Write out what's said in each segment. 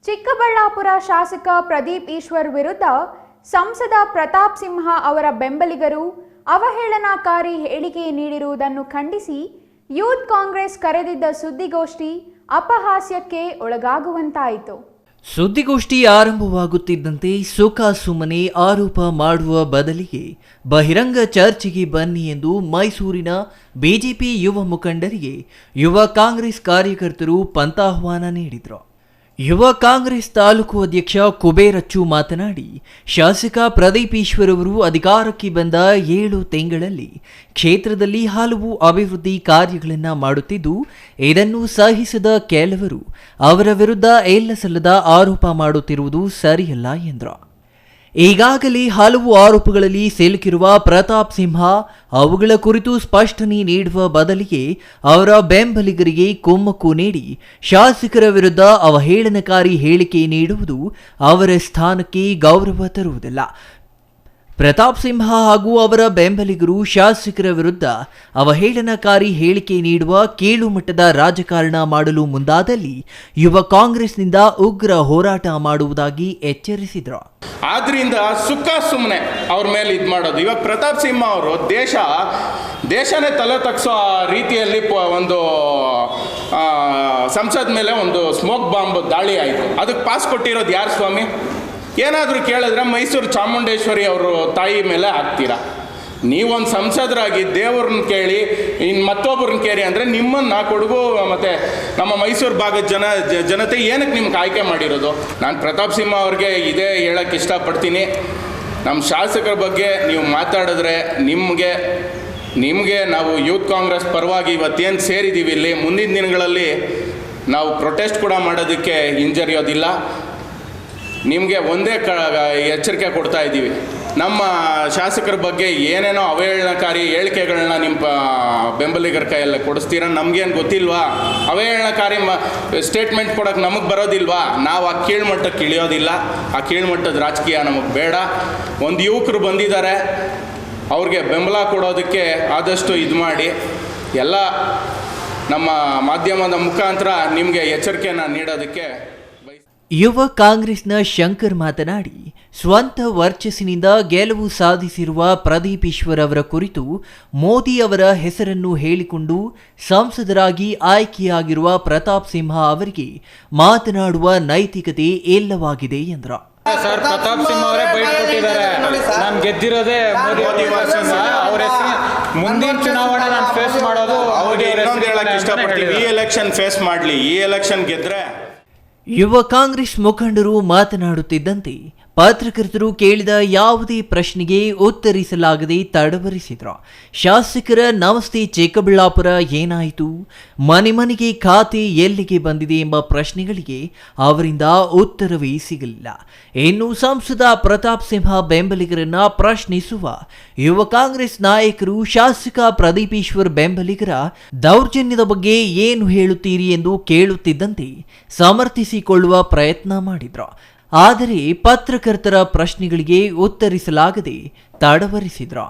ಚಿಕ್ಕಬಳ್ಳಾಪುರ ಶಾಸಕ ಪ್ರದೀಪ್ ಈಶ್ವರ್ ವಿರುದ್ಧ ಸಂಸದ ಪ್ರತಾಪ್ ಸಿಂಹ ಅವರ ಬೆಂಬಲಿಗರು ಅವಹೇಳನಕಾರಿ ಹೇಳಿಕೆ ನೀಡಿರುವುದನ್ನು ಖಂಡಿಸಿ ಯೂತ್ ಕಾಂಗ್ರೆಸ್ ಕರೆದಿದ್ದ ಸುದ್ದಿಗೋಷ್ಠಿ ಅಪಹಾಸ್ಯಕ್ಕೆ ಒಳಗಾಗುವಂತಾಯಿತು. ಸುದ್ದಿಗೋಷ್ಠಿ ಆರಂಭವಾಗುತ್ತಿದ್ದಂತೆ ಸುಮ್ಮನೆ ಆರೋಪ ಮಾಡುವ ಬದಲಿಗೆ ಬಹಿರಂಗ ಚರ್ಚೆಗೆ ಬನ್ನಿ ಎಂದು ಮೈಸೂರಿನ ಬಿಜೆಪಿ ಯುವ ಮುಖಂಡರಿಗೆ ಯುವ ಕಾಂಗ್ರೆಸ್ ಕಾರ್ಯಕರ್ತರು ಪಂಥಾಹ್ವಾನ ನೀಡಿದರು. ಯುವ ಕಾಂಗ್ರೆಸ್ ತಾಲೂಕು ಅಧ್ಯಕ್ಷ ಕುಬೇರಚ್ಚು ಮಾತನಾಡಿ, ಶಾಸಕ ಪ್ರದೀಪ್ ಈಶ್ವರ್ ಅವರು ಅಧಿಕಾರಕ್ಕೆ ಬಂದ 7 ತಿಂಗಳಲ್ಲಿ ಕ್ಷೇತ್ರದಲ್ಲಿ ಹಲವು ಅಭಿವೃದ್ಧಿ ಕಾರ್ಯಗಳನ್ನು ಮಾಡುತ್ತಿದ್ದು, ಇದನ್ನು ಸಹಿಸದ ಕೆಲವರು ಅವರ ವಿರುದ್ಧ ಇಲ್ಲಸಲ್ಲದ ಆರೋಪ ಮಾಡುತ್ತಿರುವುದು ಸರಿಯಲ್ಲ ಎಂದರು. ಈಗಾಗಲೇ ಹಲವು ಆರೋಪಗಳಲ್ಲಿ ಸಿಲುಕಿರುವ ಪ್ರತಾಪ್ ಸಿಂಹ ಅವುಗಳ ಕುರಿತು ಸ್ಪಷ್ಟನೆ ನೀಡುವ ಬದಲಿಗೆ ಅವರ ಬೆಂಬಲಿಗರಿಗೆ ಕುಮ್ಮಕ್ಕು ನೀಡಿ ಶಾಸಕರ ವಿರುದ್ಧ ಅವಹೇಳನಕಾರಿ ಹೇಳಿಕೆ ನೀಡುವುದು ಅವರ ಸ್ಥಾನಕ್ಕೆ ಗೌರವ ತರುವುದಿಲ್ಲ. ಪ್ರತಾಪ್ ಸಿಂಹ ಹಾಗೂ ಅವರ ಬೆಂಬಲಿಗರು ಶಾಸಕರ ವಿರುದ್ಧ ಅವಹೇಳನಕಾರಿ ಹೇಳಿಕೆ ನೀಡುವ ಕೀಳು ಮಟ್ಟದ ರಾಜಕಾರಣ ಮಾಡಲು ಮುಂದಾದಲ್ಲಿ ಯುವ ಕಾಂಗ್ರೆಸ್ನಿಂದ ಉಗ್ರ ಹೋರಾಟ ಮಾಡುವುದಾಗಿ ಎಚ್ಚರಿಸಿದರು. ಆದ್ರಿಂದ ಸುಮ್ಮನೆ ಅವ್ರ ಮೇಲೆ ಇದು ಮಾಡೋದು. ಇವಾಗ ಪ್ರತಾಪ್ ಸಿಂಹ ಅವರು ದೇಶನೇ ತಲೆ ತಗ್ಸೋ ರೀತಿಯಲ್ಲಿ ಒಂದು ಸಂಸತ್ ಮೇಲೆ ಒಂದು ಸ್ಮೋಕ್ ಬಾಂಬ್ ದಾಳಿ ಆಯಿತು. ಅದಕ್ಕೆ ಪಾಸ್ ಕೊಟ್ಟಿರೋದು ಯಾರು ಸ್ವಾಮಿ? ಏನಾದರೂ ಕೇಳಿದ್ರೆ ಮೈಸೂರು ಚಾಮುಂಡೇಶ್ವರಿ ಅವರು ತಾಯಿ ಮೇಲೆ ಹಾಕ್ತೀರಾ. ನೀವೊಂದು ಸಂಸದರಾಗಿ ದೇವ್ರನ್ನ ಕೇಳಿ ಇನ್ನು ಮತ್ತೊಬ್ಬರನ್ನ ಕೇಳಿ ಅಂದರೆ ನಿಮ್ಮನ್ನು ಕೊಡಗು ಮತ್ತು ನಮ್ಮ ಮೈಸೂರು ಭಾಗದ ಜನತೆ ಏನಕ್ಕೆ ನಿಮ್ಗೆ ಆಯ್ಕೆ ಮಾಡಿರೋದು? ನಾನು ಪ್ರತಾಪ್ ಸಿಂಹ ಅವ್ರಿಗೆ ಇದೇ ಹೇಳೋಕ್ಕೆ ಇಷ್ಟಪಡ್ತೀನಿ. ನಮ್ಮ ಶಾಸಕರ ಬಗ್ಗೆ ನೀವು ಮಾತಾಡಿದ್ರೆ ನಿಮಗೆ ನಾವು ಯೂತ್ ಕಾಂಗ್ರೆಸ್ ಪರವಾಗಿ ಇವತ್ತೇನು ಸೇರಿದ್ದೀವಿ ಇಲ್ಲಿ, ಮುಂದಿನ ದಿನಗಳಲ್ಲಿ ನಾವು ಪ್ರೊಟೆಸ್ಟ್ ಕೂಡ ಮಾಡೋದಕ್ಕೆ ಹಿಂಜರಿಯೋದಿಲ್ಲ. ನಿಮಗೆ ಒಂದೇ ಎಚ್ಚರಿಕೆ ಕೊಡ್ತಾ ಇದ್ದೀವಿ, ನಮ್ಮ ಶಾಸಕರ ಬಗ್ಗೆ ಏನೇನೋ ಅವಹೇಳನಕಾರಿ ಹೇಳಿಕೆಗಳನ್ನ ನಿಮ್ಮ ಬೆಂಬಲಿಗರ ಕೈಯಲ್ಲಿ ಕೊಡಿಸ್ತೀರ. ನಮಗೇನು ಗೊತ್ತಿಲ್ವಾ? ಅವಹೇಳನಕಾರಿ ಸ್ಟೇಟ್ಮೆಂಟ್ ಕೊಡೋಕ್ಕೆ ನಮಗೆ ಬರೋದಿಲ್ವಾ? ನಾವು ಆ ಕೀಳ್ಮಟ್ಟಕ್ಕೆ ಇಳಿಯೋದಿಲ್ಲ. ಆ ಕೀಳ್ಮಟ್ಟದ ರಾಜಕೀಯ ನಮಗೆ ಬೇಡ. ಒಂದು ಯುವಕರು ಬಂದಿದ್ದಾರೆ, ಅವ್ರಿಗೆ ಬೆಂಬಲ ಕೊಡೋದಕ್ಕೆ ಆದಷ್ಟು ಇದು ಮಾಡಿ. ಎಲ್ಲ ನಮ್ಮ ಮಾಧ್ಯಮದ ಮುಖಾಂತರ ನಿಮಗೆ ಎಚ್ಚರಿಕೆಯನ್ನು ನೀಡೋದಕ್ಕೆ ಯುವ ಕಾಂಗ್ರೆಸ್ನ ಶಂಕರ್ ಮಾತನಾಡಿ, ಸ್ವಂತ ವರ್ಚಸ್ಸಿನಿಂದ ಗೆಲುವು ಸಾಧಿಸಿರುವ ಪ್ರದೀಪ್ ಈಶ್ವರ್ ಅವರ ಕುರಿತು ಮೋದಿ ಅವರ ಹೆಸರನ್ನು ಹೇಳಿಕೊಂಡು ಸಂಸದರಾಗಿ ಆಯ್ಕೆಯಾಗಿರುವ ಪ್ರತಾಪ್ ಸಿಂಹ ಅವರಿಗೆ ಮಾತನಾಡುವ ನೈತಿಕತೆ ಇಲ್ಲವಾಗಿದೆ ಎಂದರು. ಸರ್, ಪ್ರತಾಪ್ ಸಿಂಹ ಅವರೇ ಬೈಟ್ ಕೊಟ್ಟಿದ್ದಾರೆ. ನಾನು ಗೆದ್ದಿರೋದೇ ಮೋದಿ ಅವರ ಮುಂದಿನ ಚುನಾವಣೆ ನಾನು ಫೇಸ್ ಮಾಡೋದು ಅವ್ರಿಗೆ ಹೇಳಕ್ಕೆ ಇಷ್ಟಪಡ್ತೀವಿ. ಈ ಎಲೆಕ್ಷನ್ ಫೇಸ್ ಮಾಡಲಿ, ಈ ಎಲೆಕ್ಷನ್ ಗೆದ್ರೆ. ಯುವ ಕಾಂಗ್ರೆಸ್ ಮುಖಂಡರು ಮಾತನಾಡುತ್ತಿದ್ದಂತೆ ಪತ್ರಕರ್ತರು ಕೇಳಿದ ಯಾವುದೇ ಪ್ರಶ್ನೆಗೆ ಉತ್ತರಿಸಲಾಗದೆ ತಡವರಿಸಿದರು. ಶಾಸಕರ ನಮಸ್ತೆ ಚಿಕ್ಕಬಳ್ಳಾಪುರ ಏನಾಯಿತು, ಮನೆಗೆ ಖಾತೆ ಎಲ್ಲಿಗೆ ಬಂದಿದೆ ಎಂಬ ಪ್ರಶ್ನೆಗಳಿಗೆ ಅವರಿಂದ ಉತ್ತರವೇ ಸಿಗಲಿಲ್ಲ. ಇನ್ನು ಸಂಸದ ಪ್ರತಾಪ್ ಸಿಂಹ ಬೆಂಬಲಿಗರನ್ನ ಪ್ರಶ್ನಿಸುವ ಯುವ ಕಾಂಗ್ರೆಸ್ ನಾಯಕರು ಶಾಸಕ ಪ್ರದೀಪ್ ಈಶ್ವರ್ ಬೆಂಬಲಿಗರ ದೌರ್ಜನ್ಯದ ಬಗ್ಗೆ ಏನು ಹೇಳುತ್ತೀರಿ ಎಂದು ಕೇಳುತ್ತಿದ್ದಂತೆ ಸಮರ್ಥಿಸಿಕೊಳ್ಳುವ ಪ್ರಯತ್ನ ಮಾಡಿದ್ರು. ಆದರೆ ಪತ್ರಕರ್ತರ ಪ್ರಶ್ನೆಗಳಿಗೆ ಉತ್ತರಿಸಲಾಗದೆ ತಡವರಿಸಿದ್ರು.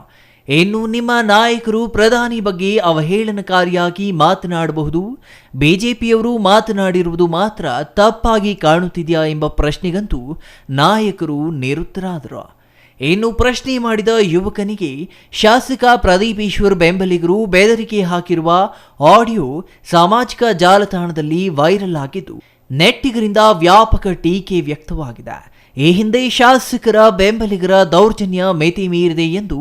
ಇನ್ನು ನಿಮ್ಮ ನಾಯಕರು ಪ್ರಧಾನಿ ಬಗ್ಗೆ ಅವಹೇಳನಕಾರಿಯಾಗಿ ಮಾತನಾಡಬಹುದು, ಬಿಜೆಪಿಯವರು ಮಾತನಾಡಿರುವುದು ಮಾತ್ರ ತಪ್ಪಾಗಿ ಕಾಣುತ್ತಿದೆಯಾ ಎಂಬ ಪ್ರಶ್ನೆಗಂತೂ ನಾಯಕರು ನಿರುತ್ತರಾದರು. ಇನ್ನು ಪ್ರಶ್ನೆ ಮಾಡಿದ ಯುವಕನಿಗೆ ಶಾಸಕ ಪ್ರದೀಪ್ ಈಶ್ವರ್ ಬೆಂಬಲಿಗರು ಬೆದರಿಕೆ ಹಾಕಿರುವ ಆಡಿಯೋ ಸಾಮಾಜಿಕ ಜಾಲತಾಣದಲ್ಲಿ ವೈರಲ್ ಆಗಿದ್ದು, ನೆಟ್ಟಿಗರಿಂದ ವ್ಯಾಪಕ ಟೀಕೆ ವ್ಯಕ್ತವಾಗಿದೆ. ಈ ಹಿಂದೆ ಶಾಸಕರ ಬೆಂಬಲಿಗರ ದೌರ್ಜನ್ಯ ಮಿತಿ ಮೀರಿದೆ ಎಂದು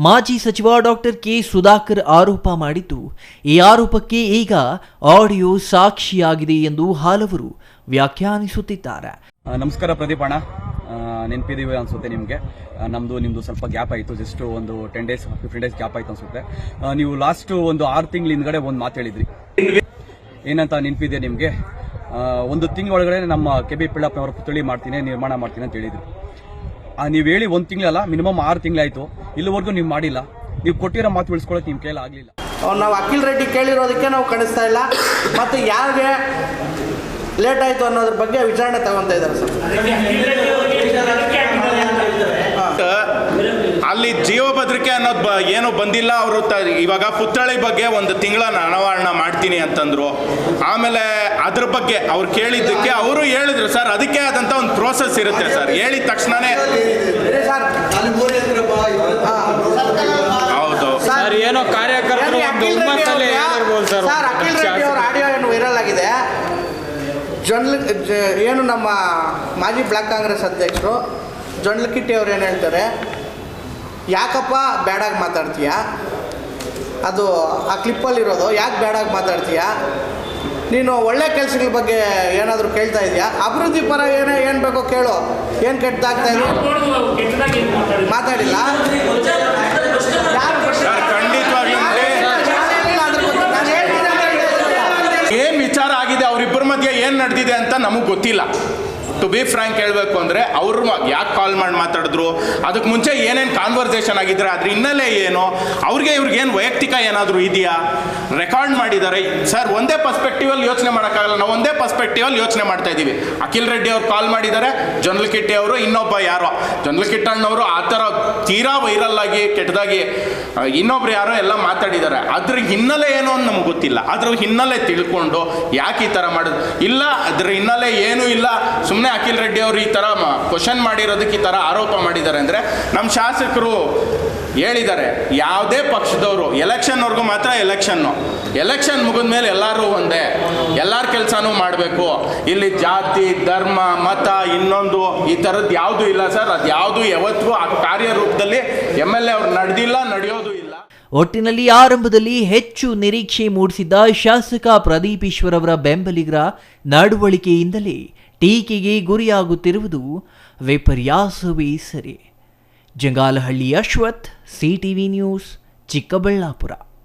ಮಾಜಿ ಸಚಿವ ಡಾಕ್ಟರ್ ಕೆ ಸುಧಾಕರ್ ಆರೋಪ ಮಾಡಿದ್ದು, ಈ ಆರೋಪಕ್ಕೆ ಈಗ ಆಡಿಯೋ ಸಾಕ್ಷಿಯಾಗಿದೆ ಎಂದು ಹಲವರು ವ್ಯಾಖ್ಯಾನಿಸುತ್ತಿದ್ದಾರೆ. ನಮಸ್ಕಾರ ಪ್ರದೀಪ್ ಅಣ್ಣ, ನೆನಪಿದೀವಿ ಅನ್ಸುತ್ತೆ ನಿಮಗೆ. ನಿಮ್ದು ಸ್ವಲ್ಪ ಗ್ಯಾಪ್ ಆಯಿತು, ಜಸ್ಟ್ ಒಂದು 10 days 15 days ಗ್ಯಾಪ್ ಆಯಿತು ಅನ್ಸುತ್ತೆ. ನೀವು ಲಾಸ್ಟ್ ಒಂದು 6 ತಿಂಗಳ ಹಿಂದ್ಗಡೆ ಒಂದು ಮಾತು ಹೇಳಿದ್ರಿ. ಏನಂತ ನೆನಪಿದೆ ನಿಮಗೆ? 1 ತಿಂಗಳೊಳಗಡೆ ನಮ್ಮ ಕೆ.ಬಿ. ಪಿಳ್ಳಪ್ಪನವರ ಪುತ್ಥಳಿ ನಿರ್ಮಾಣ ಮಾಡ್ತೀನಿ ಅಂತ ಹೇಳಿದ್ರು. ನೀವು ಹೇಳಿ 1 ತಿಂಗಳಲ್ಲ, ಮಿನಿಮಮ್ 6 ತಿಂಗಳಾಯಿತು. ಇಲ್ಲಿವರೆಗೂ ನೀವು ಮಾಡಿಲ್ಲ. ನೀವು ಕೊಟ್ಟಿರೋ ಮಾತು ಉಳಿಸ್ಕೊಳ್ಳೋಕೆ ನಿಮ್ಮ ಕೈಯಲ್ಲಿ ಆಗಲಿಲ್ಲ. ನಾವು ಅಖಿಲ್ ರೆಡ್ಡಿ ಕೇಳಿರೋದಕ್ಕೆ ನಾವು ಕಾಣಿಸ್ತಾ ಇಲ್ಲ. ಮತ್ತು ಯಾರಿಗೆ ಲೇಟ್ ಆಯಿತು ಅನ್ನೋದ್ರ ಬಗ್ಗೆ ವಿಚಾರಣೆ ತಗೊತಾ ಇದ್ದಾರೆ ಸರ್. ಅಲ್ಲಿ ಜೀವಭದ್ರಿಕೆ ಅನ್ನೋದು ಏನು ಬಂದಿಲ್ಲ. ಅವರು ಇವಾಗ ಪುತ್ಥಳಿ ಬಗ್ಗೆ 1 ತಿಂಗಳ ಅನಾವರಣ ಮಾಡ್ತೀನಿ ಅಂತಂದ್ರು. ಆಮೇಲೆ ಅದ್ರ ಬಗ್ಗೆ ಅವ್ರು ಕೇಳಿದ್ದಕ್ಕೆ ಅವರು ಹೇಳಿದ್ರು ಸರ್ ಅದಕ್ಕೆ ಆದಂಥ ಒಂದು ಪ್ರೋಸೆಸ್ ಇರುತ್ತೆ ಸರ್. ಹೇಳಿದ ತಕ್ಷಣನೇ ಹೌದು ಸರ್ ಏನೋ ಕಾರ್ಯಕರ್ತರು ಒಂದು ಹುಮ್ಮಸ್ಸಲ್ಲಿ ಹೇಳಿರ್ಬೋದು ಸರ್. ಅಖಿಲ್ ರೆಡ್ಡಿ ಅವರ ಆಡಿಯೋ ಏನು ವೈರಲ್ ಆಗಿದೆ. ಏನು ನಮ್ಮ ಮಾಜಿ ಬ್ಲಾಕ್ ಕಾಂಗ್ರೆಸ್ ಅಧ್ಯಕ್ಷರು ಜೊಂಡ್ಲಕಿಟ್ಟಿ ಅವ್ರು ಏನು ಹೇಳ್ತಾರೆ, ಯಾಕಪ್ಪ ಬ್ಯಾಡಾಗಿ ಮಾತಾಡ್ತೀಯ, ಅದು ಆ ಕ್ಲಿಪ್ಪಲ್ಲಿರೋದು, ಯಾಕೆ ಬ್ಯಾಡಾಗಿ ಮಾತಾಡ್ತೀಯ, ನೀನು ಒಳ್ಳೆ ಕೆಲಸಗಳ ಬಗ್ಗೆ ಏನಾದರೂ ಕೇಳ್ತಾ ಇದೆಯಾ, ಅಭಿವೃದ್ಧಿ ಪರ ಏನು ಬೇಕೋ ಕೇಳು, ಏನು ಕೆಟ್ಟದಾಗ್ತಾ ಇದೆ ಮಾತಾಡಿಲ್ಲ. ಏನು ವಿಚಾರ ಆಗಿದೆ ಅವರಿಬ್ಬರ ಮಧ್ಯೆ ಏನು ನಡೆದಿದೆ ಅಂತ ನಮಗೆ ಗೊತ್ತಿಲ್ಲ. ಟು ಬಿ ಫ್ರ್ಯಾಂಕ್ ಹೇಳಬೇಕು ಅಂದರೆ ಅವರು ಯಾಕೆ ಕಾಲ್ ಮಾಡಿ ಮಾತಾಡಿದ್ರು, ಅದಕ್ಕೆ ಮುಂಚೆ ಏನೇನು ಕಾನ್ವರ್ಸೇಷನ್ ಆಗಿದ್ರೆ ಅದ್ರ ಹಿನ್ನೆಲೆ ಏನು, ಇವ್ರಿಗೇನು ವೈಯಕ್ತಿಕ ಏನಾದರೂ ಇದೆಯಾ, ರೆಕಾರ್ಡ್ ಮಾಡಿದ್ದಾರೆ ಸರ್. ಒಂದೇ ಪರ್ಸ್ಪೆಕ್ಟಿವಲ್ಲಿ ಯೋಚನೆ ಮಾಡೋಕ್ಕಾಗಲ್ಲ. ನಾವು ಒಂದೇ ಪರ್ಸ್ಪೆಕ್ಟಿವಲ್ಲಿ ಯೋಚನೆ ಮಾಡ್ತಾ ಇದ್ದೀವಿ. ಅಖಿಲ್ ರೆಡ್ಡಿ ಅವ್ರು ಕಾಲ್ ಮಾಡಿದ್ದಾರೆ, ಜೊಂಡ್ಲಕಿಟ್ಟಿ ಅವರು ಇನ್ನೊಬ್ಬ ಯಾರೋ ಜೊಂಡ್ಲಕಿಟ್ಟಣ್ಣವರು ಆ ಥರ ತೀರಾ ವೈರಲ್ ಆಗಿ ಕೆಟ್ಟದಾಗಿ ಇನ್ನೊಬ್ರು ಯಾರೋ ಎಲ್ಲ ಮಾತಾಡಿದ್ದಾರೆ. ಅದ್ರ ಹಿನ್ನೆಲೆ ಏನು ಅಂತ ನಮ್ಗೆ ಗೊತ್ತಿಲ್ಲ. ಅದ್ರ ಹಿನ್ನೆಲೆ ತಿಳ್ಕೊಂಡು ಯಾಕೆ ಈ ಥರ ಮಾಡೋದು ಇಲ್ಲ, ಅದ್ರ ಹಿನ್ನೆಲೆ ಏನೂ ಇಲ್ಲ, ಸುಮ್ಮನೆ ಅಖಿಲ್ ರೆಡ್ಡಿ ಅವರು ಈ ಥರ ಕ್ವಶನ್ ಮಾಡಿರೋದಕ್ಕೆ ಈ ಥರ ಆರೋಪ ಮಾಡಿದ್ದಾರೆ ಅಂದರೆ ನಮ್ಮ ಶಾಸಕರು ಹೇಳಿದ್ದಾರೆ ಯಾವುದೇ ಪಕ್ಷದವರು ಎಲೆಕ್ಷನ್ವರೆಗೂ ಮಾತ್ರ ಎಲೆಕ್ಷನ್ ಮುಗಿದ ಮೇಲೆ ಎಲ್ಲರೂ ಒಂದೇ, ಎಲ್ಲರ ಕೆಲಸನೂ ಮಾಡಬೇಕು. ಇಲ್ಲಿ ಜಾತಿ ಧರ್ಮ ಮತ ಇನ್ನೊಂದು ಈ ಥರದ್ದು ಯಾವುದೂ ಇಲ್ಲ ಸರ್. ಅದು ಯಾವುದು ಯಾವತ್ತೂ ಆ ಕಾರ್ಯರೂಪದಲ್ಲಿ MLA ಅವ್ರು ನಡೆಯೋದು ಇಲ್ಲ. ಒಟ್ಟಿನಲ್ಲಿ ಆರಂಭದಲ್ಲಿ ಹೆಚ್ಚು ನಿರೀಕ್ಷೆ ಮೂಡಿಸಿದ್ದ ಶಾಸಕ ಪ್ರದೀಪ್ ಈಶ್ವರ್ ಅವರ ಬೆಂಬಲಿಗರ ನಡವಳಿಕೆಯಿಂದಲೇ ಟೀಕೆಗೆ ಗುರಿಯಾಗುತ್ತಿರುವುದು ವಿಪರ್ಯಾಸವೇ ಸರಿ. Jangalahalli Ashwath, CTV news, Chikkaballapur.